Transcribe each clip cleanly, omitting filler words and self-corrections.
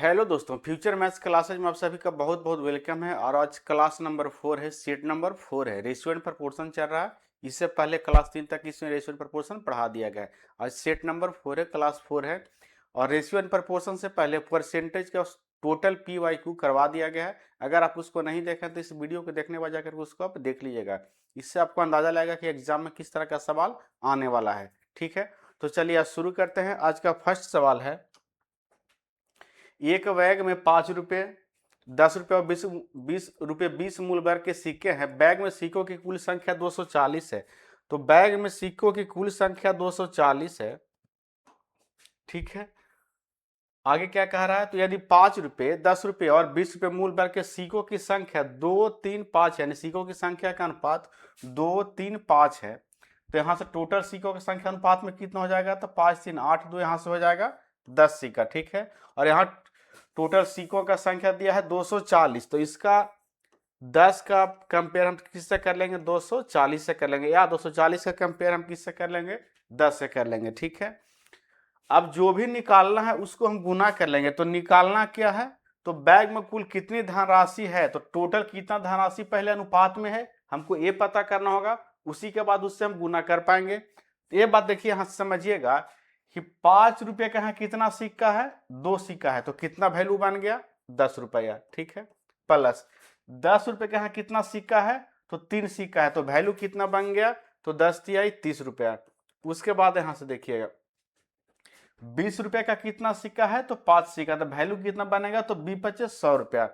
Hello दोस्तों, future maths classes में आप सभी का बहुत बहुत वेलकम है। और आज क्लास नंबर 4 है, सेट नंबर 4 है। रेशियो एंड प्रोपोर्शन चल रहा है। इससे पहले क्लास 3 तक इसमें रेशियो एंड प्रोपोर्शन पढ़ा दिया गया है। आज सेट नंबर 4 है, क्लास 4 है। और रेशियो एंड प्रोपोर्शन से पहले परसेंटेज का टोटल पी वाई क्यू करवा दिया गया है। अगर आप उसको नहीं देखें तो इस वीडियो को देखने बाद जाकर उसको आप देख लीजिएगा। इससे आपको अंदाजा लगेगा कि एग्जाम में किस तरह का सवाल आने वाला है। ठीक है, तो चलिए आज शुरू करते हैं। आज का फर्स्ट सवाल है, एक बैग में 5 रुपये, 10 रुपये और 20 रुपये 20 मूल वर्ग के सिक्के हैं। बैग में सिक्कों की कुल संख्या 240 है। तो बैग में सिक्कों की कुल संख्या 240 है। ठीक है, आगे क्या कह रहा है, तो यदि 5 रुपये, 10 रुपये और 20 रुपये मूल वर्ग के सिक्कों की संख्या 2, 3, 5 यानी सिक्कों की संख्या का अनुपात 2, 3, 5 है, तो यहाँ से टोटल सिक्कों की संख्या अनुपात में कितना हो जाएगा, तो 5, 3, 8, 2 यहाँ से हो जाएगा 10 सिक्का। ठीक है, और यहाँ टोटल सिक्कों का संख्या दिया है 240, तो इसका 10 का कंपेयर हम किससे कर लेंगे, 240 से कर लेंगे, या 240 का कंपेयर हम किससे कर लेंगे, 10 से कर लेंगे। ठीक है, अब जो भी निकालना है उसको हम गुना कर लेंगे। तो निकालना क्या है, तो बैग में कुल कितनी धनराशि है, तो टोटल कितना धनराशि पहले अनुपात में है हमको ये पता करना होगा, उसी के बाद उससे हम गुना कर पाएंगे। तो ये बात देखिए यहाँ समझिएगा कि 5 रुपये का यहाँ कितना सिक्का है, 2 सिक्का है, तो कितना वैल्यू बन गया, 10 रुपया। ठीक है, प्लस 10 रुपये का यहाँ कितना सिक्का है, तो 3 सिक्का है, तो वैल्यू कितना बन गया, तो 10 तिहाई 30 रुपया। उसके बाद यहाँ से देखिएगा 20 रुपये का कितना सिक्का है, तो 5 सिक्का, तो वैल्यू कितना बनेगा, तो 20 × 100 रुपया।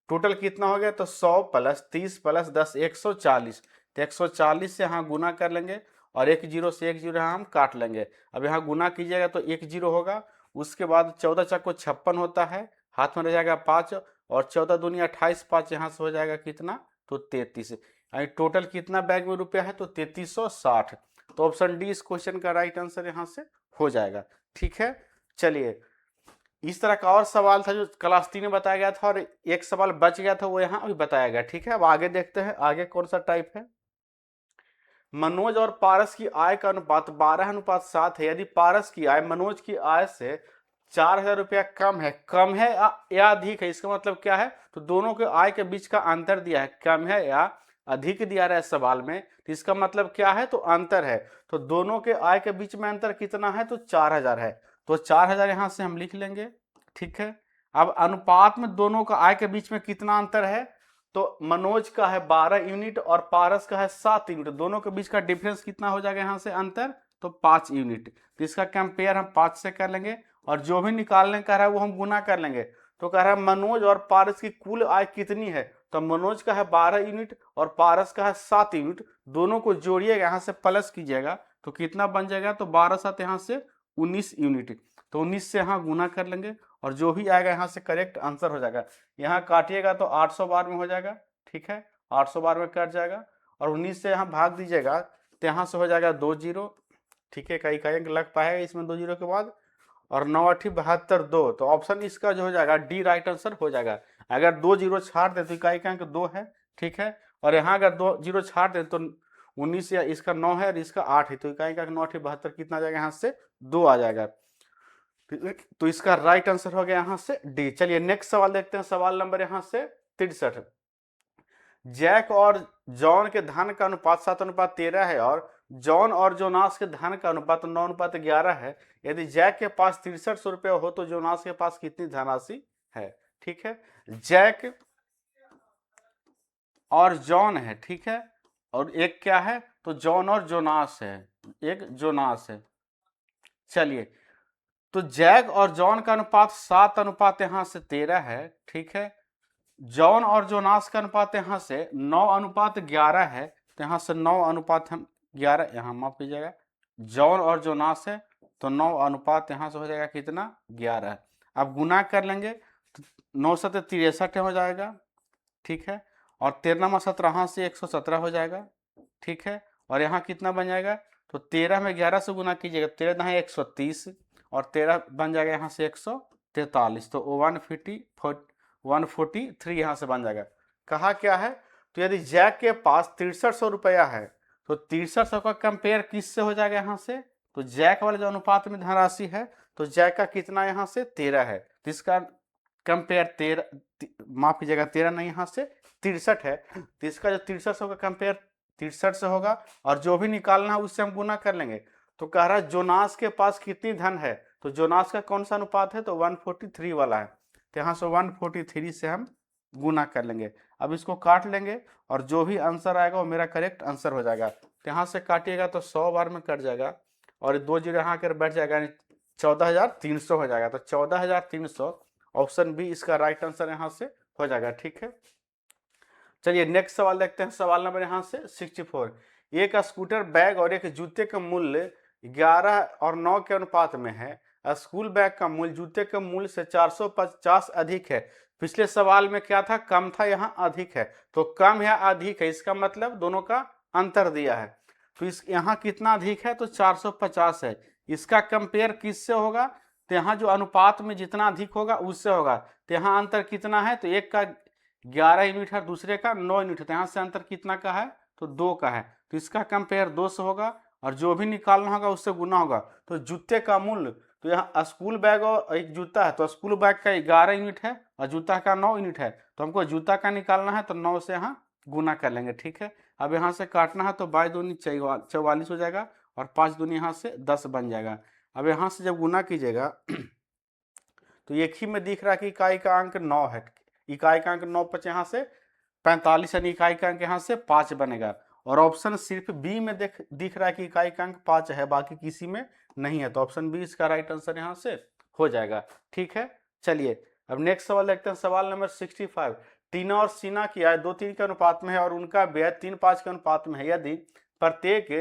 टोटल कितना हो गया, तो 100 + 30 + 10 140। तो 140 से यहाँ गुना कर लेंगे और एक जीरो से एक जीरो यहाँ हम काट लेंगे। अब यहाँ गुना कीजिएगा तो एक जीरो होगा। उसके बाद 14 चक्को 56 होता है, हाथ में रह जाएगा 5, और 14 दूनी 28, 5 यहाँ से हो जाएगा कितना, तो 33। यानी टोटल कितना बैग में रुपया है, तो 3360। तो ऑप्शन डी इस क्वेश्चन का राइट आंसर यहाँ से हो जाएगा। ठीक है, चलिए इस तरह का और सवाल था जो क्लास 3 में बताया गया था, और एक सवाल बच गया था वो यहाँ भी बताया गया। ठीक है, अब आगे देखते हैं आगे कौन सा टाइप है। मनोज और पारस की आय का अनुपात 12:7 है। यदि पारस की आय मनोज की आय से 4000 रुपया कम है या अधिक है, इसका मतलब क्या है, तो दोनों के आय के बीच का अंतर दिया है, कम है या अधिक दिया रहा है सवाल में, तो इसका मतलब क्या है, तो अंतर है। तो दोनों के आय के बीच में अंतर कितना है, तो 4000 है, तो 4000 यहां से हम लिख लेंगे। ठीक है, अब अनुपात में दोनों का आय के बीच में कितना अंतर है, तो मनोज का है 12 यूनिट और पारस का है 7 यूनिट, दोनों के बीच का डिफरेंस कितना हो जाएगा यहां से अंतर, तो 5 यूनिट। तो इसका कंपेयर हम 5 से कर लेंगे, और जो भी निकालने का है वो हम गुना कर लेंगे। तो कह रहा है मनोज और पारस की कुल आय कितनी है, तो मनोज का है 12 यूनिट और पारस का है 7 यूनिट, दोनों को जोड़िएगा यहाँ से प्लस कीजिएगा तो कितना बन जाएगा, तो 12 7 यहाँ से 19 यूनिट। तो 19 से यहाँ गुना कर लेंगे और जो भी आएगा यहाँ से करेक्ट आंसर हो जाएगा। यहाँ काटिएगा तो 800 बार में हो जाएगा। ठीक है, 800 बार में कट जाएगा, और 19 से यहाँ भाग दीजिएगा तो यहाँ से हो जाएगा 2 जीरो। ठीक है, कई कई लग पाएगा इसमें 2 जीरो के बाद, और 9 8 72 2, तो ऑप्शन इसका जो हो जाएगा डी राइट आंसर हो जाएगा। अगर 2 जीरो छाड़ दे तो इकाई का अंक 2 है। ठीक है, और यहाँ अगर 2 जीरो छाड़ दे तो 19 या इसका 9 है और इसका 8 है, तो इकाई का 9 8 72 कितना आ जाएगा, यहाँ से 2 आ जाएगा। तो इसका राइट आंसर हो गया यहाँ से डी। चलिए नेक्स्ट सवाल देखते हैं, सवाल नंबर यहाँ से 63। जैक और जॉन के धन का अनुपात 7:13 है, और जॉन और जोनास के धन का अनुपात 9:11 है। यदि जैक के पास 6300 रुपये हो तो जोनास के पास कितनी धनराशि है। ठीक है, जैक और जॉन है, ठीक है, और एक क्या है, तो जॉन और जोनास है, एक जोनास है। चलिए, तो जैक और जॉन का अनुपात 7 यहां से 13 है। ठीक है, जॉन और जोनास का अनुपात यहाँ से 9:11 है, तो यहाँ से 9:11 यहाँ माफ कीजिएगा, जॉन और जोनास है तो 9 यहाँ से हो जाएगा कितना, 11। अब गुना कर लेंगे तो 9 7 63 हो जाएगा। ठीक है, और 13 17 से 117 हो जाएगा। ठीक है, और यहाँ कितना बन जाएगा, तो 13 में 11 से गुना कीजिएगा, 13 है 130, और 13 बन जाएगा यहाँ से 143, तो 143 यहाँ से बन जाएगा। कहा क्या है, तो यदि जैक के पास 6300 रुपया है तो 6300 का कंपेयर किससे हो जाएगा यहाँ से, तो जैक वाले जो अनुपात में धनराशि है, तो जैक का कितना यहाँ से 13 है, तो इसका कंपेयर 13, माफ कीजिएगा 13 नहीं, यहाँ से 63 है, तो इसका जो 63 होगा कंपेयर 63 से होगा, और जो भी निकालना है उससे हम गुना कर लेंगे। तो कह रहा है जोनास के पास कितनी धन है, तो जोनास का कौन सा अनुपात है, तो 143 वाला है, तो यहाँ से 143 से हम गुना कर लेंगे। अब इसको काट लेंगे और जो भी आंसर आएगा वो मेरा करेक्ट आंसर हो जाएगा। तो यहाँ से काटिएगा तो 100 बार में कट जाएगा, और 2 जीरो यहाँ कर बैठ जाएगा, 14,300 हो जाएगा। तो 14,300 ऑप्शन बी इसका राइट आंसर यहाँ से हो जाएगा। ठीक है, चलिए नेक्स्ट सवाल देखते हैं। सवाल नंबर यहाँ से 64, एक स्कूटर बैग और एक जूते का मूल्य 11 और 9 के अनुपात में है। स्कूल बैग का मूल्य जूते के मूल्य से 450 अधिक है। पिछले सवाल में क्या था, कम था, यहाँ अधिक है, तो कम या अधिक है, इसका मतलब दोनों का अंतर दिया है। तो इस यहाँ कितना अधिक है, तो 450 है। इसका कंपेयर किससे होगा, तो यहाँ जो अनुपात में जितना अधिक होगा उससे होगा। तो यहाँ अंतर कितना है, तो एक का 11 यूनिट है, दूसरे का 9 यूनिट है, तो यहाँ से अंतर कितना का है, तो 2 का है। तो इसका कंपेयर 2 से होगा, और जो भी निकालना होगा उससे गुना होगा। तो जूते का मूल्य, तो यहाँ स्कूल बैग और एक जूता है, तो स्कूल बैग का 11 यूनिट है और जूता का 9 यूनिट है, तो हमको जूता का निकालना है, तो 9 से यहाँ गुना कर लेंगे। ठीक है, अब यहाँ से काटना है, तो 22 दूनी 44 हो जाएगा, और 5 दूनी यहाँ से 10 बन जाएगा। अब यहाँ से जब गुना कीजिएगा तो एक ही में दिख रहा है कि इकाई का अंक 9 है, इकाई का अंक 9 5 यहाँ से 45, यानी इकाई का अंक यहाँ से 5 बनेगा। और ऑप्शन सिर्फ बी में दिख रहा है कि इकाई का अंक 5 है, बाकी किसी में नहीं है, तो ऑप्शन बी इसका राइट आंसर यहाँ से हो जाएगा। ठीक है, चलिए अब नेक्स्ट सवाल देखते हैं। सवाल नंबर 65, टीना और सीना की आय 2-3 के अनुपात में है और उनका व्यय 3-5 के अनुपात में है। यदि प्रत्येक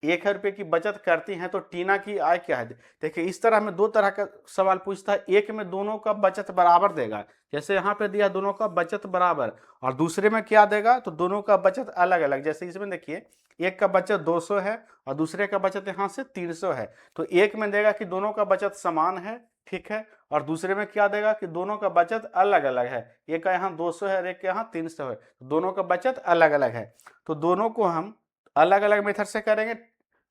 1 रुपये की बचत करती हैं तो टीना की आय क्या है। देखिए इस तरह में 2 तरह का सवाल पूछता है, एक में दोनों का बचत बराबर देगा, जैसे यहाँ पे दिया दोनों का बचत बराबर, और दूसरे में क्या देगा, तो दोनों का बचत अलग अलग। जैसे इसमें देखिए एक का बचत 200 है और दूसरे का बचत यहाँ से 300 है, तो एक में देगा कि दोनों का बचत समान है, ठीक है, और दूसरे में क्या देगा कि दोनों का बचत अलग अलग है, एक का यहाँ 200 है और एक का यहाँ 300 है, तो दोनों का बचत अलग अलग है। तो दोनों को हम अलग अलग मेथड से करेंगे,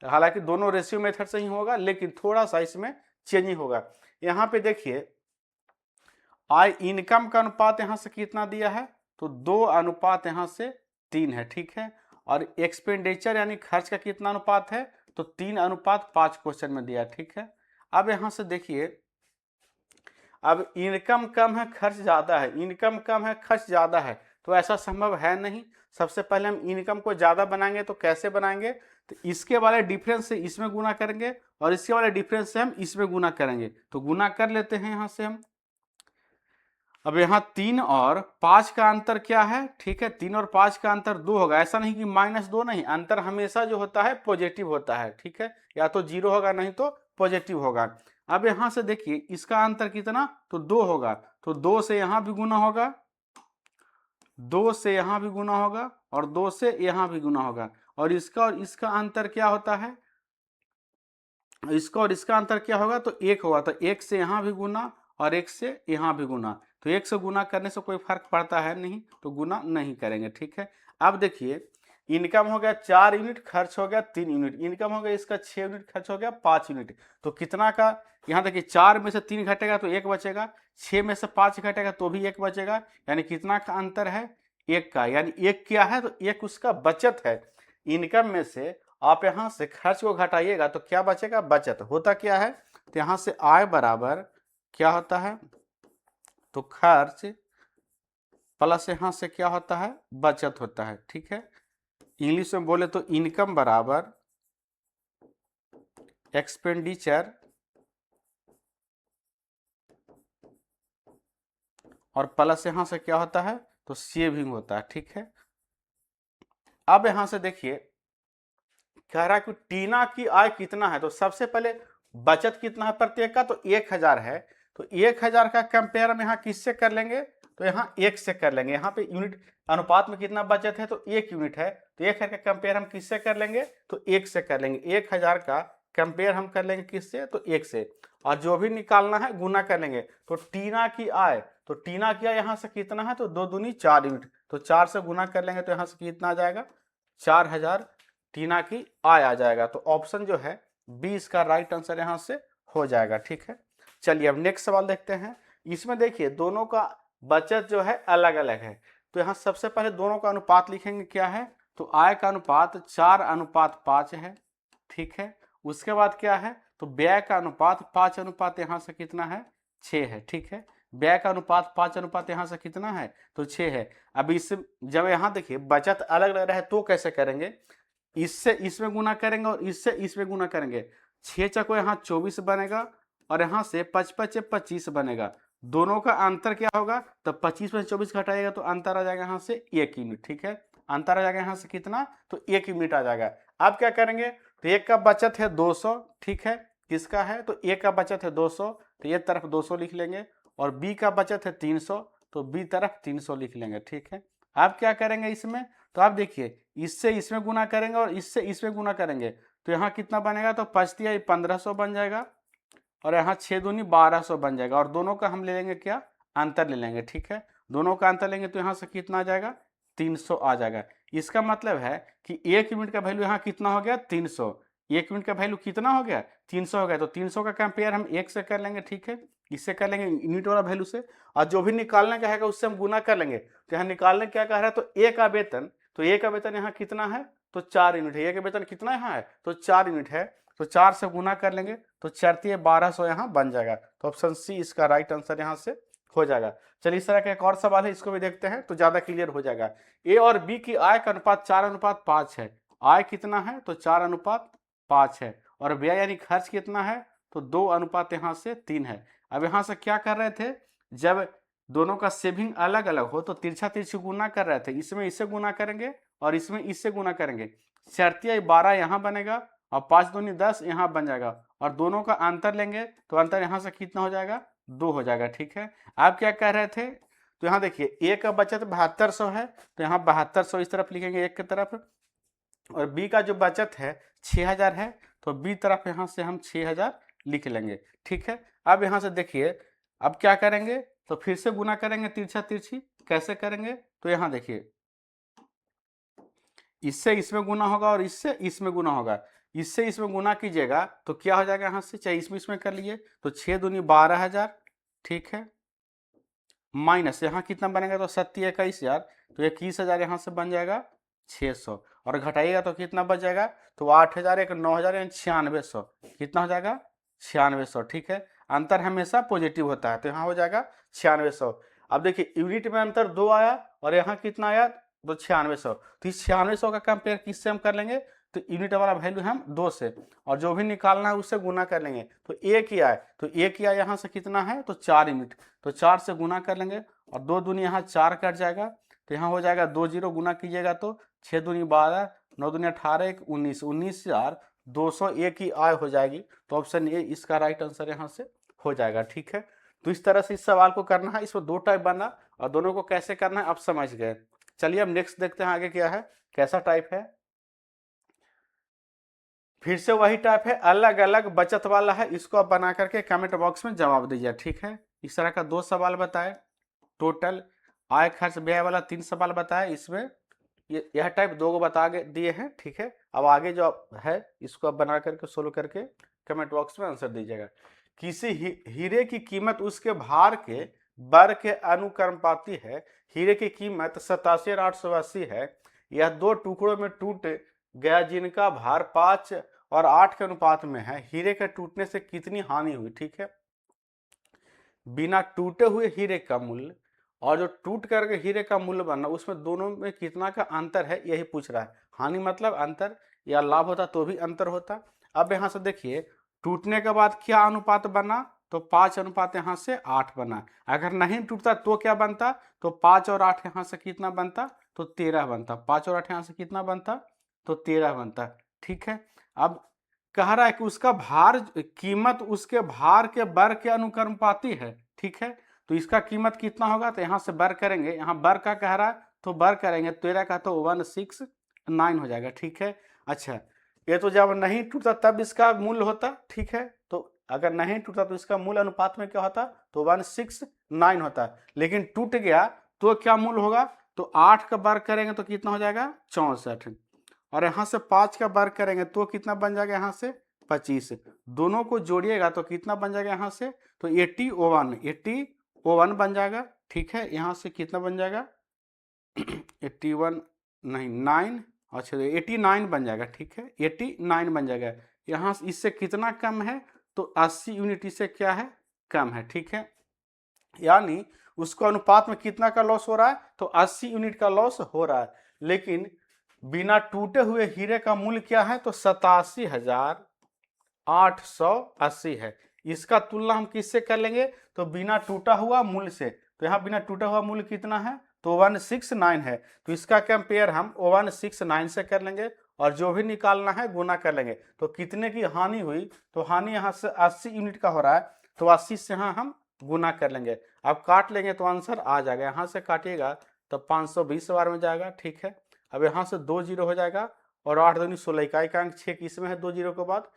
हालांकि दोनों रेशियो मेथड से ही होगा, लेकिन थोड़ा सा इसमें चेंजिंग होगा। यहाँ पे देखिए आय इनकम का अनुपात यहाँ से कितना दिया है, तो 2 अनुपात यहाँ से 3 है। ठीक है, और एक्सपेंडिचर यानी खर्च का कितना अनुपात है, तो 3 अनुपात 5 क्वेश्चन में दिया है। ठीक है, अब यहाँ से देखिए, अब इनकम कम है खर्च ज्यादा है, इनकम कम है खर्च ज्यादा है, तो ऐसा संभव है नहीं। सबसे पहले हम इनकम को ज्यादा बनाएंगे, तो कैसे बनाएंगे, तो इसके वाले डिफरेंस से इसमें गुना करेंगे और इसके वाले डिफरेंस से हम इसमें गुना करेंगे, तो गुना कर लेते हैं यहाँ से हम। अब यहाँ 3 और 5 का अंतर क्या है, ठीक है, 3 और 5 का अंतर 2 होगा, ऐसा नहीं कि -2 नहीं, अंतर हमेशा जो होता है पॉजिटिव होता है। ठीक है, या तो 0 होगा नहीं तो पॉजिटिव होगा। अब यहाँ से देखिए इसका अंतर कितना, तो 2 होगा, तो 2 से यहाँ भी गुना होगा, 2 से यहाँ भी गुना होगा, और 2 से यहाँ भी गुना होगा, और इसका अंतर क्या होता है, इसका और इसका अंतर क्या होगा, तो 1 होगा, तो 1 से यहाँ भी गुना और 1 से यहाँ भी गुना, तो 1 से गुना करने से कोई फर्क पड़ता है नहीं, तो गुना नहीं करेंगे। ठीक है, अब देखिए इनकम हो गया 4 यूनिट, खर्च हो गया 3 यूनिट, इनकम हो गया इसका 6 यूनिट, खर्च हो गया 5 यूनिट, तो कितना का, यहाँ देखिए 4 में से 3 घटेगा तो 1 बचेगा, 6 में से 5 घटेगा तो भी 1 बचेगा, यानी कितना का अंतर है, 1 का, यानी 1 क्या है, तो 1 उसका बचत है। इनकम में से आप यहाँ से खर्च को घटाइएगा तो क्या बचेगा, बचत। होता क्या है, तो यहाँ से आय बराबर क्या होता है, तो खर्च प्लस यहाँ से क्या होता है, बचत होता है। ठीक है, इंग्लिश में बोले तो इनकम बराबर एक्सपेंडिचर और प्लस यहाँ से क्या होता है, तो सेविंग होता है। ठीक है, अब यहाँ से देखिए कह रहा है कि टीना की आय कितना है, तो सबसे पहले बचत कितना है प्रत्येक का, तो 1000 है, तो 1000 का कंपेयर हम यहाँ किससे कर लेंगे, तो यहाँ 1 से कर लेंगे। यहाँ पे यूनिट अनुपात में कितना बचत है, तो 1 यूनिट है, तो 1000 का कंपेयर हम किससे कर लेंगे, तो 1 से कर लेंगे। 1000 का कंपेयर हम कर लेंगे किससे, तो 1 से, और जो भी निकालना है गुना कर लेंगे। तो टीना की आय, तो टीना की आय यहाँ से कितना है, तो 2 दूनी 4 यूनिट, तो 4 से गुना कर लेंगे तो यहाँ से कितना आ जाएगा, 4000 टीना की आय आ जाएगा। तो ऑप्शन जो है बी इसका राइट आंसर यहाँ से हो जाएगा। ठीक है, चलिए अब नेक्स्ट सवाल देखते हैं। इसमें देखिए दोनों का बचत जो है अलग अलग है, तो यहाँ सबसे पहले दोनों का अनुपात लिखेंगे क्या है, तो आय का अनुपात 4:5 है, ठीक है। उसके बाद क्या है, तो व्यय का अनुपात 5 यहाँ से कितना है, 6 है, ठीक है। व्यय का अनुपात 5 यहाँ से कितना है, तो 6 है। अब इस जब यहाँ देखिए बचत अलग अलग रहे तो कैसे करेंगे, इससे इसमें गुना करेंगे और इससे इसमें गुना करेंगे। 6 चको यहाँ 24 बनेगा और यहाँ से 55 25 बनेगा। दोनों का अंतर क्या होगा, तो 25 में 24 घटाएगा तो अंतर आ जाएगा यहाँ से 1 यूनिट, ठीक है। अंतर आ जाएगा यहाँ से कितना, तो 1 यूनिट आ जाएगा। अब क्या करेंगे, तो एक का बचत है 200, ठीक है। किसका है, तो ए का बचत है 200, तो ये तरफ 200 लिख लेंगे, और बी का बचत है 300, तो बी तरफ 300 लिख लेंगे, ठीक है। अब क्या करेंगे इसमें, तो आप देखिए इससे इसमें गुना करेंगे और इससे इसमें गुना करेंगे, तो यहाँ कितना बनेगा, तो 5 1500 बन जाएगा, और यहाँ 6 दूनी 1200 बन जाएगा, और दोनों का हम ले लेंगे क्या, अंतर ले लेंगे, ठीक है। दोनों का अंतर लेंगे तो यहाँ से कितना आ जाएगा, 300 आ जाएगा। इसका मतलब है कि 1 यूनिट का वैल्यू यहाँ कितना हो गया, 300। 1 यूनिट का वैल्यू कितना हो गया, 300 हो गया, तो 300 का कंपेयर हम 1 से कर लेंगे, ठीक है। इससे कर लेंगे यूनिट वाला वैल्यू से, और जो भी निकालने का है उससे हम गुना कर लेंगे। तो यहाँ निकालने क्या कह रहा है, तो ए का वेतन, तो ए का वेतन यहाँ कितना है, तो 4 यूनिट है। ए का वेतन कितना यहाँ है, तो 4 यूनिट है, तो 4 से गुना कर लेंगे तो 4 1200 यहाँ बन जाएगा। तो ऑप्शन सी इसका राइट आंसर यहाँ से हो जाएगा। चलिए इस तरह का एक और सवाल है, इसको भी देखते हैं तो ज्यादा क्लियर हो जाएगा। ए और बी की आय का अनुपात 4:5 है। आय कितना है, तो 4:5 है, और व्यय यानी खर्च कितना है, तो 2 यहाँ से 3 है। अब यहाँ से क्या कर रहे थे, जब दोनों का सेविंग अलग अलग हो तो तिरछा तिरछी गुना कर रहे थे, इसमें इससे गुना करेंगे और इसमें इससे गुना करेंगे। 4 12 यहाँ बनेगा और 5 दूनी 10 यहाँ बन जाएगा, और दोनों का अंतर लेंगे तो अंतर यहाँ से कितना हो जाएगा, 2 हो जाएगा, ठीक है। आप क्या कह रहे थे, तो यहाँ देखिए ए का बचत 7200 है, तो यहाँ 7200 इस तरफ लिखेंगे एक की तरफ, और बी का जो बचत है 6000 है, तो बी तरफ यहाँ से हम 6000 लिख लेंगे, ठीक है। अब यहाँ से देखिए अब क्या करेंगे, तो फिर से गुना करेंगे तिरछा तिरछी, कैसे करेंगे, तो यहाँ देखिए इससे इसमें गुना होगा और इससे इसमें गुना होगा। इससे इसमें गुना कीजिएगा तो क्या हो जाएगा, यहाँ से चाहे इसमें कर लिए तो 6 दूनी 12000, ठीक है, माइनस यहाँ कितना बनेगा, तो 21,000, तो 21,000 यहाँ से बन जाएगा 600, और घटाइएगा तो कितना बच जाएगा, तो 8,000 एक 9,000 यानी 9600, कितना हो जाएगा 9600, ठीक है। अंतर हमेशा पॉजिटिव होता है, तो यहाँ हो जाएगा 9600। अब देखिए यूनिट में अंतर 2 आया और यहाँ कितना आया, तो 9600, तो इस 9600 का कंपेयर किससे हम कर लेंगे, तो यूनिट वाला वैल्यू हम 2 से, और जो भी निकालना है उससे गुना कर लेंगे, तो एक ही आए, तो एक ही आए यहाँ से कितना है, तो 4 यूनिट, तो 4 से गुना कर लेंगे और 2 दूनी यहाँ 4 कट जाएगा, तो यहाँ हो जाएगा 2 0 गुना कीजिएगा तो 6 दूनी 12, 9 दूनी 18 1 19, 19,201 की आय हो जाएगी। तो ऑप्शन ए इसका राइट आंसर यहाँ से हो जाएगा, ठीक है। तो इस तरह से इस सवाल को करना है, इसमें 2 टाइप बना और दोनों को कैसे करना है आप समझ गए। चलिए अब नेक्स्ट देखते हैं आगे क्या है, कैसा टाइप है। फिर से वही टाइप है, अलग अलग बचत वाला है, इसको आप बना करके कमेंट बॉक्स में जवाब दीजिए, ठीक है। इस तरह का 2 सवाल बताए, टोटल आय खर्च व्यय वाला 3 सवाल बताए, इसमें यह टाइप 2 को बता दिए हैं, ठीक है। अब आगे जो है इसको आप बना करके सोल्व करके कमेंट बॉक्स में आंसर दीजिएगा। किसी हीरे की कीमत उसके भार के वर्ग के अनुक्रमपाती है। हीरे की कीमत 87,880 है। यह 2 टुकड़ों में टूट गया जिनका भार 5 और 8 के अनुपात में है। हीरे के टूटने से कितनी हानि हुई, ठीक है। बिना टूटे हुए हीरे का मूल्य और जो टूट करके हीरे का मूल्य बनना, उसमें दोनों में कितना का अंतर है, यही पूछ रहा है। हानि मतलब अंतर, या लाभ होता तो भी अंतर होता। अब यहाँ से देखिए टूटने के बाद क्या अनुपात बना, तो 5 अनुपात यहाँ से 8 बना। अगर नहीं टूटता तो क्या बनता, तो 5 और 8 यहाँ से कितना बनता, तो 13 बनता। 5 और 8 यहाँ से कितना बनता, तो 13 बनता, ठीक है। अब कह रहा है कि उसका भार, कीमत उसके भार के वर्ग के अनुक्रमपाती है, ठीक है। तो इसका कीमत कितना होगा, तो यहाँ से वर्ग करेंगे, यहाँ वर्ग का कह रहा है तो वर्ग करेंगे, 13 का तो 169 हो जाएगा, ठीक है। अच्छा ये तो जब नहीं टूटता तब इसका मूल्य होता, ठीक है। तो अगर नहीं टूटता तो इसका मूल अनुपात में क्या होता, तो 169 होता। लेकिन टूट गया तो क्या मूल्य होगा, तो 8 का वर्ग करेंगे तो कितना हो जाएगा 64, और यहाँ से 5 का वर्ग करेंगे तो कितना बन जाएगा, यहाँ से 25। दोनों को जोड़िएगा तो कितना बन जाएगा यहाँ से, तो 81 O1 बन जाएगा, ठीक है। यहाँ से कितना बन जाएगा 81 नहीं 9, अच्छा 89 बन जाएगा, ठीक है 89 बन जाएगा। यहाँ से इससे कितना कम है तो 80 यूनिट इससे क्या है कम है, ठीक है। यानी उसको अनुपात में कितना का लॉस हो रहा है तो 80 यूनिट का लॉस हो रहा है। लेकिन बिना टूटे हुए हीरे का मूल्य क्या है तो 87,880 है। इसका तुलना हम किससे कर लेंगे तो बिना टूटा हुआ मूल्य से। तो यहाँ बिना टूटा हुआ मूल्य कितना है तो 169 है। तो इसका कंपेयर हम 169 से कर लेंगे और जो भी निकालना है गुना कर लेंगे। तो कितने की हानि हुई तो हानि यहाँ से 80 यूनिट का हो रहा है, तो 80 से यहाँ हम गुना कर लेंगे। अब काट लेंगे तो आंसर आ जाएगा। यहाँ से काटिएगा तो 520 बार में जाएगा, ठीक है। अब यहाँ से 2 जीरो हो जाएगा और 8 दूनी 16, इकाई का अंक 6 किसमें है 2 जीरो के बाद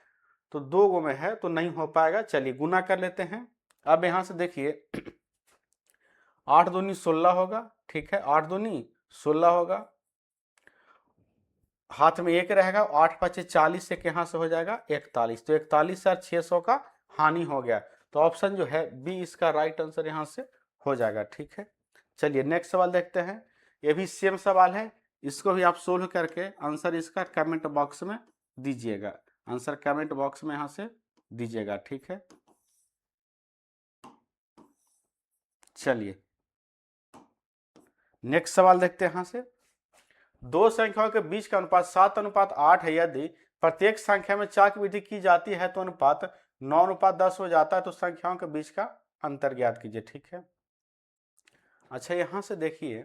तो 2 गो में है तो नहीं हो पाएगा। चलिए गुना कर लेते हैं। अब यहाँ से देखिए 8 दूनी 16 होगा, ठीक है 8 दूनी 16 होगा, हाथ में 1 रहेगा, 8 5 40 एक यहाँ से हो जाएगा 41, तो 41,600 का हानि हो गया। तो ऑप्शन जो है बी इसका राइट आंसर यहाँ से हो जाएगा, ठीक है। चलिए नेक्स्ट सवाल देखते हैं। ये भी सेम सवाल है, इसको भी आप सोल्व करके आंसर इसका कमेंट बॉक्स में दीजिएगा। आंसर कमेंट बॉक्स में यहाँ से दीजिएगा, ठीक है। चलिए नेक्स्ट सवाल देखते हैं। यहाँ से दो संख्याओं के बीच का अनुपात 7:8 है। यदि प्रत्येक संख्या में 4 की वृद्धि की जाती है तो अनुपात 9:10 हो जाता है। तो संख्याओं के बीच का अंतर ज्ञात कीजिए, ठीक है। अच्छा यहाँ से देखिए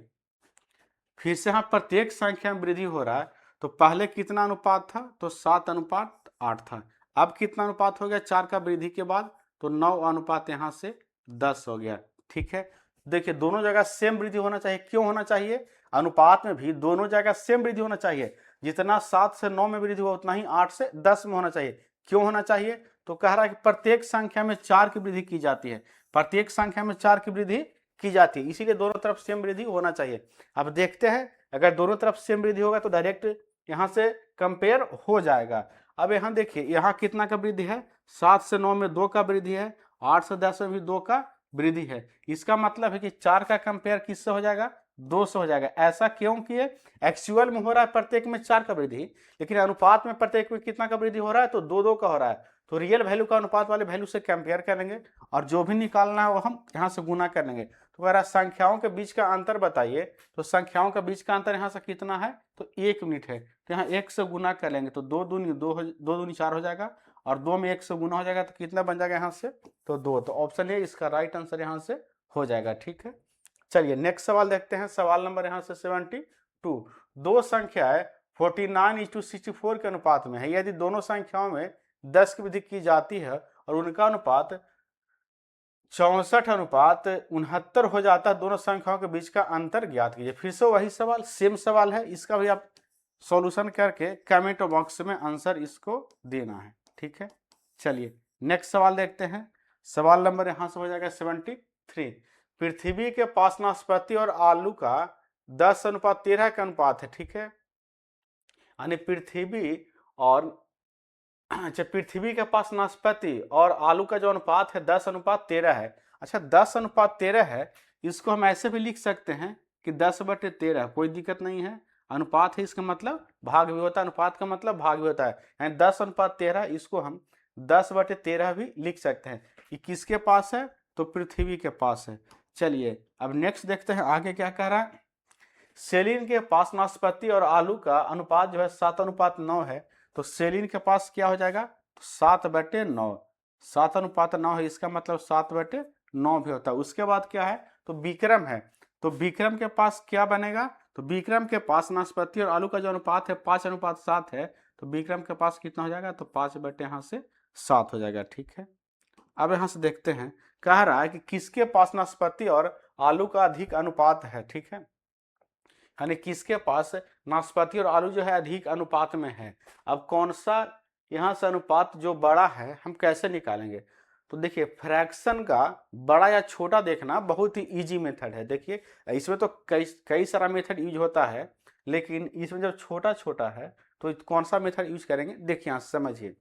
फिर से यहाँ प्रत्येक संख्या में वृद्धि हो रहा है। तो पहले कितना अनुपात था तो 7:8 था। अब कितना अनुपात हो गया 4 का वृद्धि के बाद तो 9 यहाँ से 10 हो गया, ठीक है। देखिए दोनों जगह सेम वृद्धि होना चाहिए। क्यों होना चाहिए अनुपात में भी दोनों जगह सेम वृद्धि होना चाहिए। जितना 7 से 9 में वृद्धि हुआ उतना ही 8 से 10 में होना चाहिए। क्यों होना चाहिए तो कह रहा है कि प्रत्येक संख्या में 4 की वृद्धि की जाती है। प्रत्येक संख्या में 4 की वृद्धि की जाती है, इसीलिए दोनों तरफ सेम वृद्धि होना चाहिए। अब देखते हैं अगर दोनों तरफ सेम वृद्धि होगा तो डायरेक्ट यहाँ से कंपेयर हो जाएगा। अब यहाँ देखिए यहाँ कितना का वृद्धि है 7 से 9 में 2 का वृद्धि है, 8 से 10 में भी 2 का वृद्धि है। इसका मतलब है कि 4 का कंपेयर किससे हो जाएगा 2 से हो जाएगा। ऐसा क्यों किए एक्चुअल में हो रहा है प्रत्येक में 4 का वृद्धि, लेकिन अनुपात में प्रत्येक में कितना का वृद्धि हो रहा है तो 2 का हो रहा है। तो रियल वैल्यू का अनुपात वाले वैल्यू से कंपेयर करेंगे और जो भी निकालना है वो हम यहाँ से गुना कर लेंगे। तो अगर संख्याओं के बीच का अंतर बताइए तो संख्याओं के बीच का अंतर यहाँ से कितना है तो 1 यूनिट है। तो यहाँ 1 से गुना कर लेंगे तो 2 दूनी 4 हो जाएगा और 2 में 1 से गुना हो जाएगा तो कितना बन जाएगा यहाँ से तो 2। तो ऑप्शन ए इसका राइट आंसर यहाँ से हो जाएगा, ठीक है। चलिए नेक्स्ट सवाल देखते हैं। सवाल नंबर यहाँ से 72। दो संख्याएं 49:64 के अनुपात में है। यदि दोनों संख्याओं में 10 की वृद्धि की जाती है और उनका अनुपात 64:69 हो जाता है, दोनों संख्याओं के बीच का अंतर ज्ञात कीजिए। फिर से वही सवाल सेम सवाल है, इसका भी आप सॉल्यूशन करके कमेंट बॉक्स में आंसर इसको देना है, ठीक है। चलिए नेक्स्ट सवाल देखते हैं। सवाल नंबर यहाँ से हो जाएगा 73। पृथ्वी के पास नाशपाती और आलू का 10:13 का अनुपात है, ठीक है। यानी पृथ्वी और अच्छा पृथ्वी के पास नाशपाती और आलू का जो अनुपात है 10:13 है। अच्छा 10:13 है, इसको हम ऐसे भी लिख सकते हैं कि 10/13, कोई दिक्कत नहीं है। अनुपात है इसका मतलब भाग भी होता है, अनुपात का मतलब भाग भी होता है। यानी 10:13 इसको हम 10/13 भी लिख सकते हैं। ये किसके पास है तो पृथ्वी के पास है। चलिए अब नेक्स्ट देखते हैं आगे क्या कह रहा है। सेलिन के पास नाशपाती और आलू का अनुपात जो है 7:9 है। तो सेलिन के पास क्या हो जाएगा 7/9, 7:9 है, इसका मतलब 7/9 भी होता है। उसके बाद क्या है तो विक्रम है। तो विक्रम के पास क्या बनेगा तो विक्रम के पास नाशपाती और आलू का जो अनुपात है 5:7 है। तो विक्रम के पास कितना हो जाएगा तो 5/7 हो जाएगा, ठीक है। अब यहाँ से देखते हैं कह रहा है कि किसके पास नाशपाती और आलू का अधिक अनुपात है, ठीक है। यानी किसके पास नाशपाती और आलू जो है अधिक अनुपात में है। अब कौन सा यहाँ से अनुपात जो बड़ा है हम कैसे निकालेंगे तो देखिए फ्रैक्शन का बड़ा या छोटा देखना बहुत ही इजी मेथड है। देखिए इसमें तो कई सारा मेथड यूज होता है, लेकिन इसमें जब छोटा छोटा है तो कौन सा मेथड यूज करेंगे देखिए यहाँ समझिए।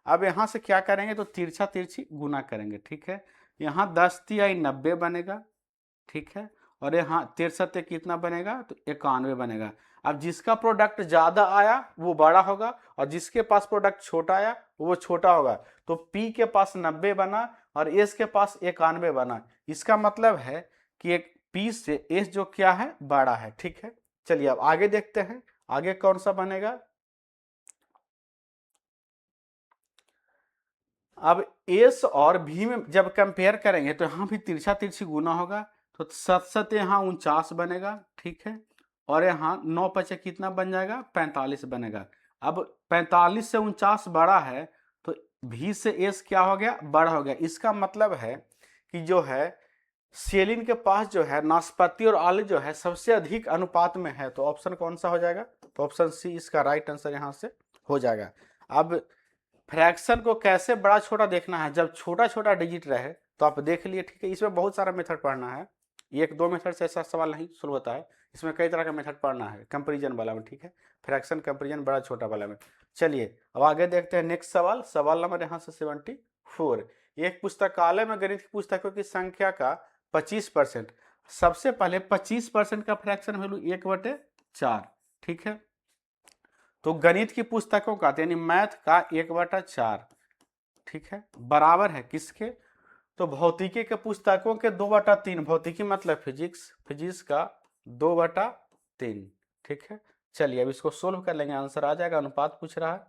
अब यहाँ से क्या करेंगे तो तिरछा तिरछी गुना करेंगे, ठीक है। यहाँ 10 × 90 बनेगा, ठीक है, और यहाँ 63 कितना बनेगा, तो 91 बनेगा। अब जिसका प्रोडक्ट ज्यादा आया वो बड़ा होगा और जिसके पास प्रोडक्ट छोटा आया वो छोटा होगा। तो P के पास 90 बना और S के पास 91 बना। इसका मतलब है कि एक P से S जो क्या है, बड़ा है। ठीक है, चलिए अब आगे देखते हैं, आगे कौन सा बनेगा। अब एस और भी में जब कंपेयर करेंगे तो यहाँ भी तिरछा तिरछी गुना होगा, तो 7 यहाँ 49 बनेगा। ठीक है, और यहाँ 9 पचे कितना बन जाएगा, 45 बनेगा। अब 45 से 49 बड़ा है तो भी से एस क्या हो गया, बड़ा हो गया। इसका मतलब है कि जो है सेलिन के पास जो है नाशपाती और आलू जो है सबसे अधिक अनुपात में है। तो ऑप्शन कौन सा हो जाएगा, तो ऑप्शन सी इसका राइट आंसर यहाँ से हो जाएगा। अब फ्रैक्शन को कैसे बड़ा छोटा देखना है, जब छोटा छोटा डिजिट रहे तो आप देख लिए। ठीक है, इसमें बहुत सारा मेथड पढ़ना है, एक दो मेथड से ऐसा सवाल नहीं सोल्व होता है, इसमें कई तरह का मेथड पढ़ना है कंपेरिजन वाला में। ठीक है, फ्रैक्शन कंपेरिजन बड़ा छोटा वाला में। चलिए अब आगे देखते हैं नेक्स्ट सवाल, सवाल नंबर यहाँ से 74। एक पुस्तकालय में गणित की पुस्तकों की संख्या का 25%। सबसे पहले 25% का फ्रैक्शन वैल्यू 1/4। ठीक है, तो गणित की पुस्तकों का यानी मैथ का 1/4, ठीक है, बराबर है किसके, तो भौतिकी के पुस्तकों के 2/3। भौतिकी मतलब फिजिक्स, फिजिक्स का 2/3। ठीक है, चलिए अब इसको सोल्व कर लेंगे, आंसर आ जाएगा। अनुपात पूछ रहा है।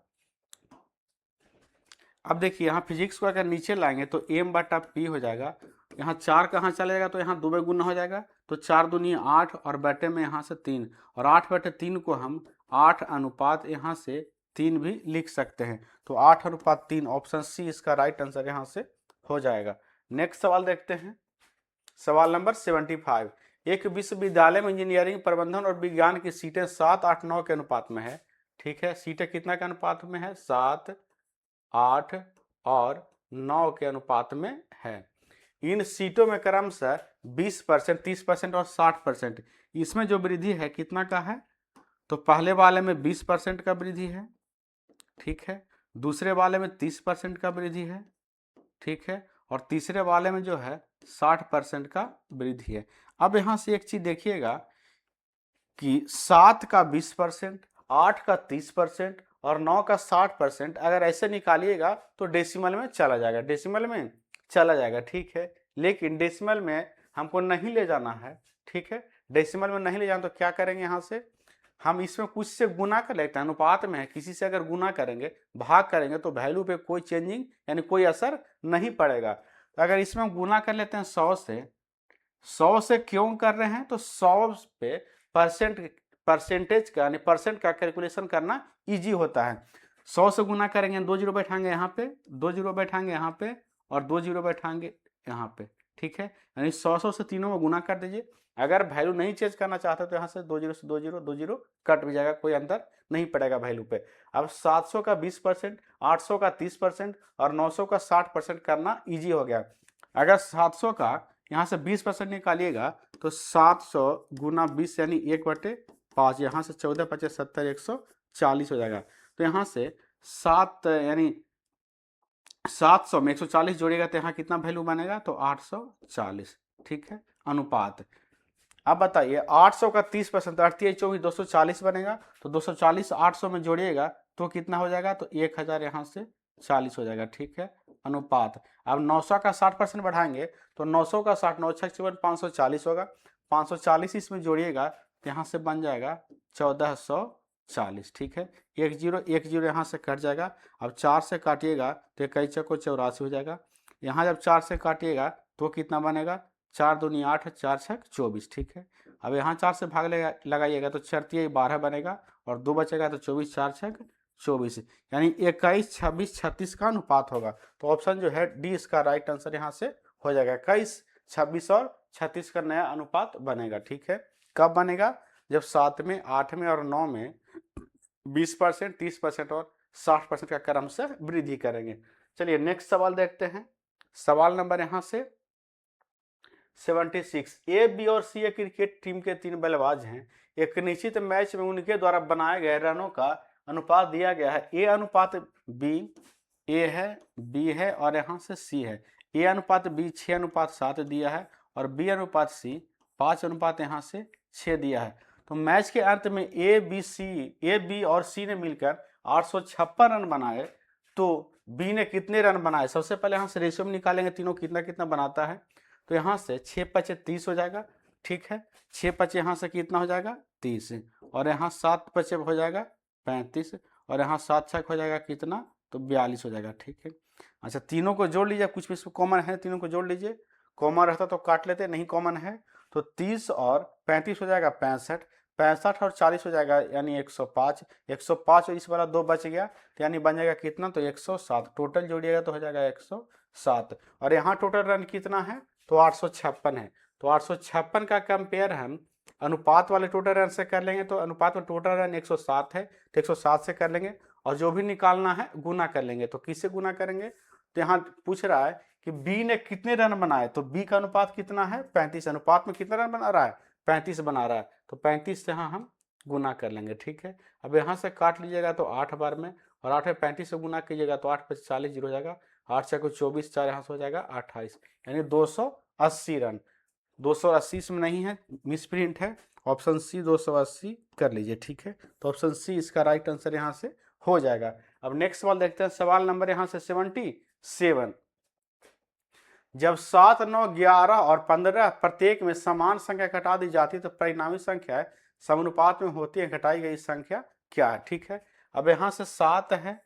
अब देखिए यहाँ फिजिक्स को अगर नीचे लाएंगे तो m/p हो जाएगा। यहाँ 4 कहाँ चला जाएगा, तो यहाँ 2 गुना हो जाएगा, तो 4 दूनी 8 और बटे में यहाँ से 3, और 8/3 को हम 8 अनुपात यहाँ से 3 भी लिख सकते हैं। तो 8/3 ऑप्शन सी इसका राइट आंसर यहाँ से हो जाएगा। नेक्स्ट सवाल देखते हैं, सवाल नंबर 75। एक विश्वविद्यालय में इंजीनियरिंग, प्रबंधन और विज्ञान की सीटें 7, 8, 9 के अनुपात में है। ठीक है, सीटें कितना के अनुपात में है, 7, 8 और 9 के अनुपात में है। इन सीटों में क्रमशः 20%, 30% और 60%। इसमें जो वृद्धि है कितना का है, तो पहले वाले में 20% का वृद्धि है। ठीक है, दूसरे वाले में 30% का वृद्धि है। ठीक है, और तीसरे वाले में जो है 60% का वृद्धि है। अब यहां से एक चीज देखिएगा कि 7 का 20%, 8 का 30% और 9 का 60% अगर ऐसे निकालिएगा तो डेसिमल में चला जाएगा, डेसिमल में चला जाएगा। ठीक है, लेकिन डेसिमल में हमको नहीं ले जाना है। ठीक है, डेसिमल में नहीं ले जाना तो क्या करेंगे, यहाँ से हम इसमें कुछ से गुना कर लेते हैं, अनुपात में है, किसी से अगर गुना करेंगे, भाग करेंगे तो वैल्यू पे कोई चेंजिंग यानी कोई असर नहीं पड़ेगा। तो अगर इसमें गुना कर लेते हैं 100 से, 100 से क्यों कर रहे हैं, तो 100 पे परसेंटेज का यानी परसेंट का कैलकुलेशन करना इजी होता है। 100 से गुना करेंगे, 2 जीरो बैठाएंगे यहाँ पे, 2 जीरो बैठाएंगे यहाँ पे और 2 जीरो बैठाएंगे यहाँ पे। ठीक है, यानी 100 से तीनों में गुना कर दीजिए। अगर वैल्यू नहीं चेंज करना चाहते तो यहाँ से 2 जीरो से 2 जीरो, 2 जीरो कट भी जाएगा, कोई अंतर नहीं पड़ेगा वैल्यू पे। अब 700 का 20%, 800 का 30% और 900 का 60% करना इजी हो गया। अगर 700 का यहाँ से 20% निकालिएगा तो 700 गुना 20 यानी 1/5, यहाँ से 14 × 5 = 70, 140 हो जाएगा। तो यहाँ से 7 यानी 700 में 140 जोड़िएगा तो यहाँ कितना वैल्यू बनेगा, तो 840। ठीक है, अनुपात। अब बताइए 800 का 30%, 38, 24, 240 बनेगा। तो 240 800 में जोड़िएगा तो कितना हो जाएगा, तो 1000 यहाँ से 40 हो जाएगा। ठीक है, अनुपात। अब 900 का 60% बढ़ाएंगे तो 900 का 60, 9 6 540 होगा। 540 इसमें जोड़िएगा तो यहाँ से बन जाएगा 1440। ठीक है, 1 जीरो यहाँ से कट जाएगा। अब 4 से काटिएगा तो 1 को 84 हो जाएगा। यहाँ जब 4 से काटिएगा तो कितना बनेगा, 4 दूनी 8, 4 6 24। ठीक है, अब यहाँ 4 से भाग लगाइएगा तो 4 3 12 बनेगा और 2 बचेगा तो 24, 4 6 24, यानी 21, 26, 36 का अनुपात होगा। तो ऑप्शन जो है डी इसका राइट आंसर यहाँ से हो जाएगा। 21, 26 और 36 का नया अनुपात बनेगा। ठीक है, कब बनेगा, जब 7 में, 8 में और 9 में 20%, 30% और 60% का क्रम से वृद्धि करेंगे। चलिए नेक्स्ट सवाल देखते हैं, सवाल नंबर यहाँ से 76। ए, बी और सी एक क्रिकेट टीम के 3 बल्लेबाज हैं। एक निश्चित मैच में उनके द्वारा बनाए गए रनों का अनुपात दिया गया है। ए अनुपात बी, ए है, बी है और यहाँ से सी है। ए अनुपात बी 6:7 दिया है और बी अनुपात सी 5 अनुपात यहाँ से 6 दिया है। तो मैच के अंत में ए बी और सी ने मिलकर 856 रन बनाए, तो बी ने कितने रन बनाए? सबसे पहले यहाँ से रेशियो में निकालेंगे तीनों कितना कितना बनाता है। तो यहाँ से 6 पचे 30 हो जाएगा, ठीक है। 6 पचे यहाँ से कितना हो जाएगा? 30, और यहाँ 7 पचे हो जाएगा 35, और यहाँ 7 छक हो जाएगा कितना? तो 42 हो जाएगा, ठीक है। अच्छा, तीनों को जोड़ लीजिए, कुछ भी इसमें कॉमन है, तीनों को जोड़ लीजिए। कॉमन रहता तो काट लेते, नहीं कॉमन है, तो 30 और 35 हो जाएगा 65, 65 और 40 हो जाएगा यानी 105, 105 और इस वाला 2 बच गया, तो यानी बन जाएगा कितना? तो 107। टोटल जोड़िएगा तो हो जाएगा 107, और यहाँ टोटल रन कितना है? तो 856 है। तो 856 का कंपेयर हम अनुपात वाले टोटल रन से कर लेंगे, तो अनुपात में टोटल रन 107 है, तो 107 से कर लेंगे, और जो भी निकालना है गुना कर लेंगे। तो किससे गुना करेंगे? तो यहाँ पूछ रहा है कि बी ने कितने रन बनाए, तो बी का अनुपात कितना है? 35। अनुपात में कितना रन बना रहा है? 35 बना रहा है, तो 35 से यहाँ हम गुना कर लेंगे, ठीक है। अब यहाँ से काट लीजिएगा तो 8 बार में, और 8 में 35 से गुना कीजिएगा तो 8 पचे 40 जीरो हो जाएगा, 8 छः को 24, 4 यहाँ से हो जाएगा 28, यानी 280 रन। 280 इसमें नहीं है, मिसप्रिंट है, ऑप्शन सी 280 कर लीजिए, ठीक है। तो ऑप्शन सी इसका राइट आंसर यहाँ से हो जाएगा। अब नेक्स्ट सवाल देखते हैं, सवाल नंबर यहाँ से 77। जब 7, 9, 11 और 15 प्रत्येक में समान संख्या घटा दी जाती है तो परिणामी संख्या समानुपात में होती है, घटाई गई संख्या क्या है? ठीक है। अब यहाँ से 7 है,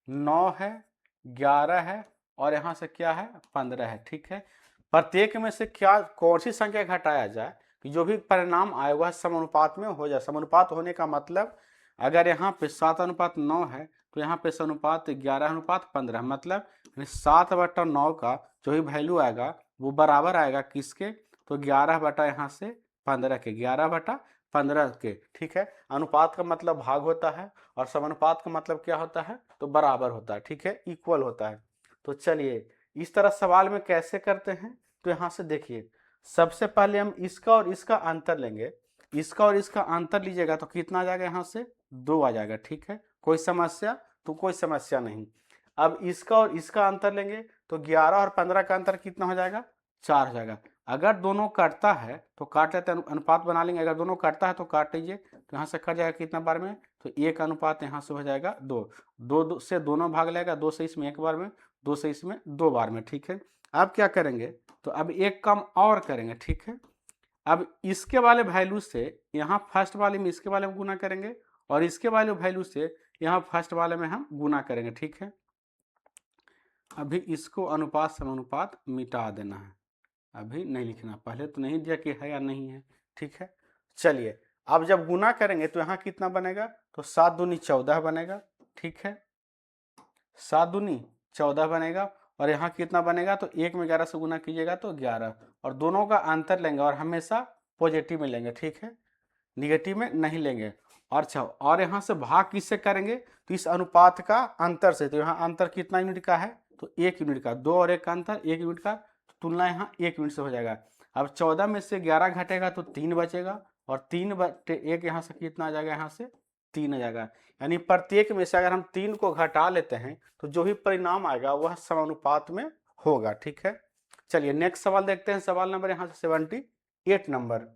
9 है, 11 है, और यहाँ से क्या है? 15 है, ठीक है। प्रत्येक में से क्या कौन सी संख्या घटाया जाए कि जो भी परिणाम आए वह समानुपात में हो जाए। समानुपात होने का मतलब अगर यहाँ पे 7:9 है तो यहाँ पे समानुपात 11:15, मतलब 7/9 का जो भी वैल्यू आएगा वो बराबर आएगा किसके? तो 11 बटा यहाँ से 15 के, 11/15 के, ठीक है। अनुपात का मतलब भाग होता है, और समानुपात का मतलब क्या होता है? तो बराबर होता है, ठीक है, इक्वल होता है। तो चलिए इस तरह सवाल में कैसे करते हैं, तो यहाँ से देखिए, सबसे पहले हम इसका और इसका अंतर लेंगे। इसका और इसका अंतर लीजिएगा तो कितना आ जाएगा? यहाँ से 2 आ जाएगा, ठीक है। कोई समस्या? तो कोई समस्या नहीं। अब इसका और इसका अंतर लेंगे तो 11 और 15 का अंतर कितना हो जाएगा? 4 हो जाएगा। अगर दोनों कटता है तो काट लेते हैं, अनुपात बना लेंगे। अगर दोनों कटता है तो काट लीजिए, तो यहाँ से कट जाएगा कितना बार में? तो 1 अनुपात यहाँ से हो जाएगा 2, 2 से दोनों भाग लेगा, 2 से इसमें 1 बार में, 2 से इसमें 2 बार में, ठीक है। अब क्या करेंगे? तो अब एक काम और करेंगे, ठीक है। अब इसके वाले वैल्यू से यहाँ फर्स्ट वाले में इसके वाले में गुना करेंगे, और इसके वाले वैल्यू से यहाँ फर्स्ट वाले में हम गुना करेंगे, ठीक है। अभी इसको अनुपात समानुपात मिटा देना है, अभी नहीं लिखना, पहले तो नहीं दिया कि है या नहीं है, ठीक है। चलिए अब जब गुना करेंगे तो यहाँ कितना बनेगा? तो 7 दूनी 14 बनेगा, ठीक है। 7 दूनी 14 बनेगा, और यहाँ कितना बनेगा? तो 1 में 11 से गुना कीजिएगा तो 11, और दोनों का अंतर लेंगे, और हमेशा पॉजिटिव में लेंगे, ठीक है, निगेटिव में नहीं लेंगे। और अच्छा, और यहाँ से भाग किससे करेंगे? तो इस अनुपात का अंतर से। तो यहाँ अंतर कितना यूनिट का है? तो 1 यूनिट का। 2 और 1 का अंतर 1 यूनिट का, तो तुलना यहाँ 1 यूनिट से हो जाएगा। अब 14 में से 11 घटेगा तो 3 बचेगा, और 3/1 यहाँ से कितना आ जाएगा? यहाँ से 3 आ जाएगा। यानी प्रत्येक में से अगर हम 3 को घटा लेते हैं तो जो भी परिणाम आएगा वह समानुपात में होगा, ठीक है। चलिए नेक्स्ट सवाल देखते हैं, सवाल नंबर यहाँ से 78 नंबर।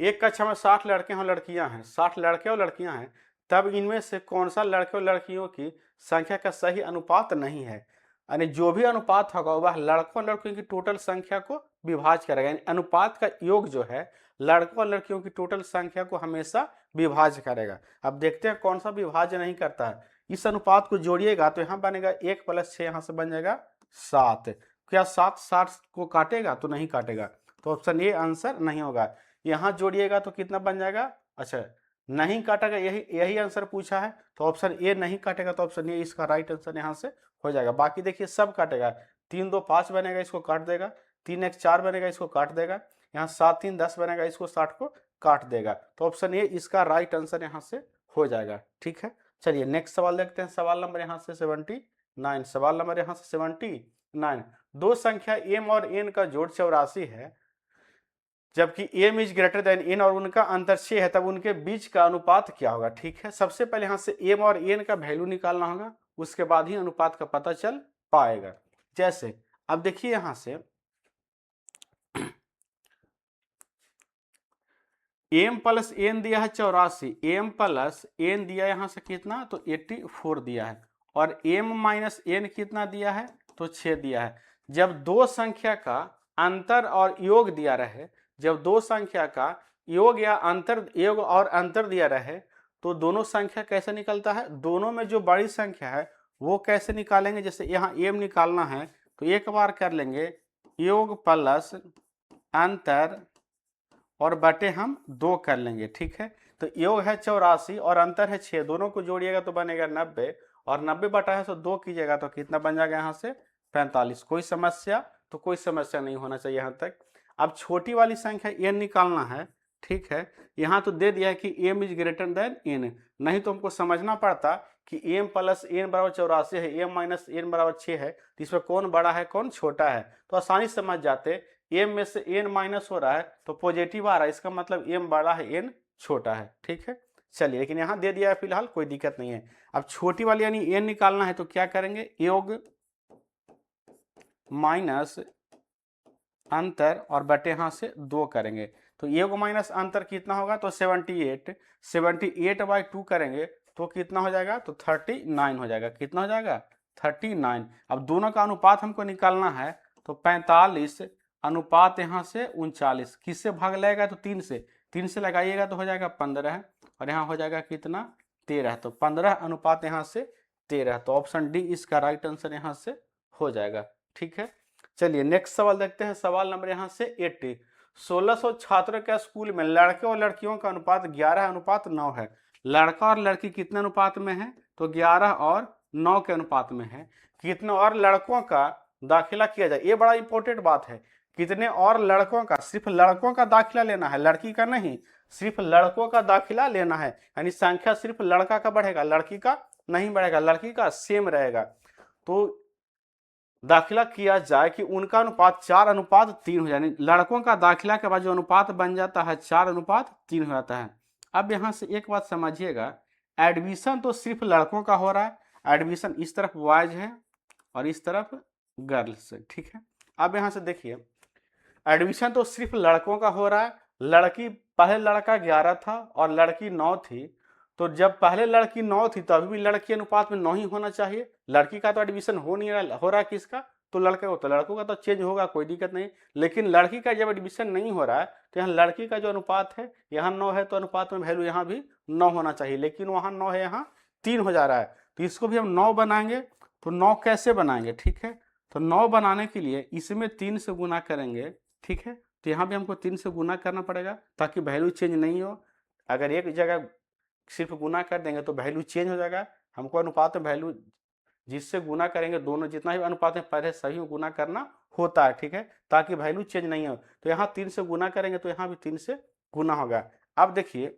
एक कक्षा में 60 लड़के और लड़कियां हैं, 60 लड़के और लड़कियां हैं, तब इनमें से कौन सा लड़के और लड़कियों की संख्या का सही अनुपात नहीं है? यानी जो भी अनुपात होगा वह लड़कों और लड़कियों की टोटल संख्या को विभाज्य करेगा। यानी अनुपात का योग जो है लड़कों और लड़कियों की टोटल संख्या को हमेशा विभाज्य करेगा। अब देखते हैं कौन सा विभाज्य नहीं करता है। इस अनुपात को जोड़िएगा तो यहाँ बनेगा 1 + 6, यहाँ से बन जाएगा 7। क्या 7 60 को काटेगा? तो नहीं काटेगा, तो ऑप्शन ए आंसर नहीं होगा। यहाँ जोड़िएगा तो कितना बन जाएगा? अच्छा, नहीं काटेगा, यही आंसर पूछा है, तो ऑप्शन ए नहीं काटेगा, तो ऑप्शन ए इसका राइट आंसर यहाँ से हो जाएगा। बाकी देखिए सब काटेगा, 3 2 5 बनेगा, इसको काट देगा, 3 1 4 बनेगा, इसको काट देगा, यहाँ 7 3 10 बनेगा, इसको 60 को काट देगा, तो ऑप्शन ए इसका राइट आंसर यहाँ से हो जाएगा, ठीक है। चलिए नेक्स्ट सवाल देखते हैं, सवाल नंबर यहाँ से 79। सवाल नंबर यहाँ से 79। दो संख्या एम और एन का जोड़ 84 है, जबकि m is greater then n और उनका अंतर 6 है, तब उनके बीच का अनुपात क्या होगा? ठीक है, सबसे पहले यहाँ से m और n का वैल्यू निकालना होगा, उसके बाद ही अनुपात का पता चल पाएगा। जैसे अब देखिए यहाँ से एम प्लस एन दिया है 84, एम प्लस एन दिया यहाँ से कितना, तो 84 दिया है, और एम माइनस एन कितना दिया है, तो 6 दिया है। जब दो संख्या का अंतर और योग दिया रहे, जब दो संख्या का योग या अंतर, योग और अंतर दिया रहे, तो दोनों संख्या कैसे निकलता है, दोनों में जो बड़ी संख्या है वो कैसे निकालेंगे। जैसे यहाँ एम निकालना है तो एक बार कर लेंगे योग प्लस अंतर और बटे हम 2 कर लेंगे, ठीक है। तो योग है 84 और अंतर है 6, दोनों को जोड़िएगा तो बनेगा 90, और 90 बटा है तो 2 कीजिएगा तो कितना बन जाएगा यहाँ से 45। कोई समस्या, तो कोई समस्या नहीं होना चाहिए यहाँ तक। अब छोटी वाली संख्या एन निकालना है, ठीक है। यहाँ तो दे दिया है कि M is greater than N, नहीं तो हमको समझना पड़ता कि एम प्लस एन बराबर 84 है, एम माइनस एन बराबर 6 है, तो इसमें कौन बड़ा है कौन छोटा है, तो आसानी समझ जाते। एम में से एन माइनस हो रहा है तो पॉजिटिव आ रहा है, इसका मतलब एम बड़ा है एन छोटा है, ठीक है। चलिए, लेकिन यहाँ दे दिया है फिलहाल, कोई दिक्कत नहीं है। अब छोटी वाली यानी एन निकालना है तो क्या करेंगे, योग माइनस अंतर और बटे यहाँ से 2 करेंगे, तो योग माइनस अंतर कितना होगा, तो 78, 78/2 करेंगे तो कितना हो जाएगा, तो 39 हो जाएगा। कितना हो जाएगा, 39। अब दोनों का अनुपात हमको निकालना है, तो 45 अनुपात यहाँ से 39, किससे भाग लगेगा, तो 3 से, 3 से लगाइएगा तो हो जाएगा 15, और यहाँ हो जाएगा कितना 13, तो 15 अनुपात यहाँ से 13, तो ऑप्शन डी इसका राइट आंसर यहाँ से हो जाएगा, ठीक है। चलिए नेक्स्ट सवाल देखते हैं, सवाल नंबर यहाँ से 80। 1600 छात्रों के स्कूल में लड़के और लड़कियों का अनुपात 11:9 है। लड़का और लड़की कितने अनुपात में है, तो 11 और 9 के अनुपात में है। कितने और लड़कों का दाखिला किया जाए, ये बड़ा इंपॉर्टेंट बात है। कितने और लड़कों का, सिर्फ लड़कों का दाखिला लेना है, लड़की का नहीं, सिर्फ लड़कों का दाखिला लेना है, यानी संख्या सिर्फ लड़का का बढ़ेगा, लड़की का नहीं बढ़ेगा, लड़की का सेम रहेगा। तो दाखिला किया जाए कि उनका अनुपात 4:3 हो जाए, यानी लड़कों का दाखिला के बाद जो अनुपात बन जाता है 4:3 हो जाता है। अब यहाँ से एक बात समझिएगा, एडमिशन तो सिर्फ लड़कों का हो रहा है, एडमिशन इस तरफ बॉयज है और इस तरफ गर्ल्स है, ठीक है। अब यहाँ से देखिए, एडमिशन तो सिर्फ लड़कों का हो रहा है, लड़की पहले लड़का 11 था और लड़की 9 थी, तो जब पहले लड़की 9 थी तो अभी भी लड़की अनुपात में 9 ही होना चाहिए। लड़की का तो एडमिशन हो नहीं रहा, हो रहा है किसका, तो लड़के को, तो लड़कों का तो चेंज होगा, कोई दिक्कत नहीं। लेकिन लड़की का जब एडमिशन नहीं हो रहा है तो यहाँ लड़की का जो अनुपात है यहाँ 9 है, तो अनुपात में वैल्यू यहाँ भी 9 होना चाहिए, लेकिन वहाँ 9 है, यहाँ 3 हो जा रहा है, तो इसको भी हम 9 बनाएंगे। तो 9 कैसे बनाएंगे, ठीक है, तो 9 बनाने के लिए इसमें 3 से गुना करेंगे, ठीक है, तो यहाँ भी हमको 3 से गुना करना पड़ेगा ताकि वैल्यू चेंज नहीं हो। अगर एक जगह सिर्फ गुना कर देंगे तो वैल्यू चेंज हो जाएगा, हमको अनुपात में वैल्यू जिससे गुना करेंगे, दोनों जितना भी अनुपात में पहले सभी में गुना करना होता है, ठीक है, ताकि वैल्यू चेंज नहीं हो। तो यहाँ 3 से गुना करेंगे तो यहाँ भी 3 से गुना होगा। अब देखिए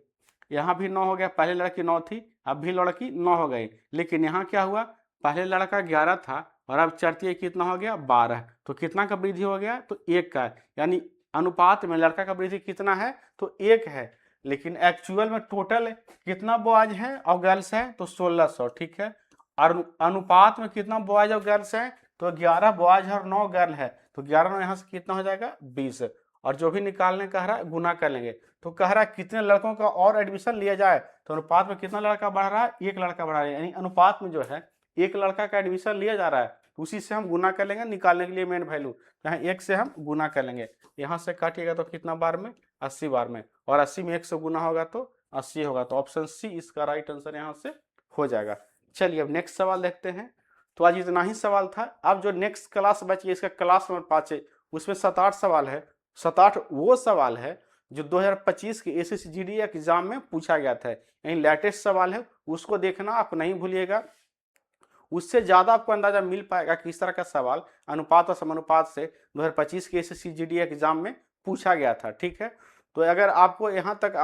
यहाँ भी 9 हो गया, पहले लड़की 9 थी, अब भी लड़की 9 हो गई, लेकिन यहाँ क्या हुआ, पहले लड़का 11 था और अब चढ़ती कितना हो गया 12, तो कितना का वृद्धि हो गया, तो 1 का, यानी अनुपात में लड़का का वृद्धि कितना है, तो 1 है, लेकिन एक्चुअल में टोटल कितना बॉयज है और गर्ल्स है, तो 1600, ठीक है। और अनुपात में कितना बॉयज और गर्ल्स है, तो 11 बॉयज और 9 गर्ल है, तो 11 यहाँ से कितना हो जाएगा 20, और जो भी निकालने कह रहा है गुना कर लेंगे। तो कह रहा है कितने लड़कों का और एडमिशन लिया जाए, तो अनुपात में कितना लड़का बढ़ रहा है, 1 लड़का बढ़ रहा है, यानी अनुपात में जो है 1 लड़का का एडमिशन लिया जा रहा है, उसी से हम गुना कर लेंगे निकालने के लिए मेन वैल्यू, यहाँ 1 से हम गुना कर लेंगे, यहाँ से काटिएगा तो कितना बार में 80 बार में, और 80 में 1 से गुना होगा तो 80 होगा, तो ऑप्शन सी इसका राइट आंसर यहाँ से हो जाएगा। चलिए अब नेक्स्ट सवाल देखते हैं। तो आज इतना ही सवाल था, अब जो नेक्स्ट क्लास बची इसका क्लास नंबर 5 है, उसमें 7-8 सवाल है। 7-8 वो सवाल है जो 2025 के एसएससी जीडी एग्जाम में पूछा गया था, यानी लेटेस्ट सवाल है, उसको देखना आप नहीं भूलिएगा, उससे ज़्यादा आपको अंदाजा मिल पाएगा कि इस तरह का सवाल अनुपात और समानुपात से 2025 के एसएससी जीडी एग्जाम में पूछा गया था, ठीक है। तो अगर आपको यहाँ तक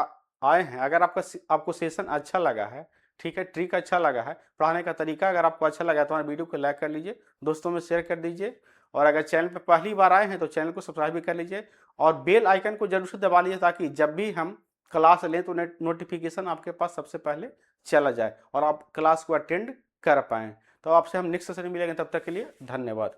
आए हैं, अगर आपको सेशन अच्छा लगा है, ठीक है, ट्रिक अच्छा लगा है, पढ़ाने का तरीका अगर आपको अच्छा लगा है, तो हमारे वीडियो को लाइक कर लीजिए, दोस्तों में शेयर कर दीजिए, और अगर चैनल पर पहली बार आए हैं तो चैनल को सब्सक्राइब भी कर लीजिए, और बेल आइकन को जरूर से दबा लीजिए ताकि जब भी हम क्लास लें तो नोटिफिकेशन आपके पास सबसे पहले चला जाए और आप क्लास को अटेंड कर पाएँ। तो आपसे हम नेक्स्ट सेशन में मिलेंगे, तब तक के लिए धन्यवाद।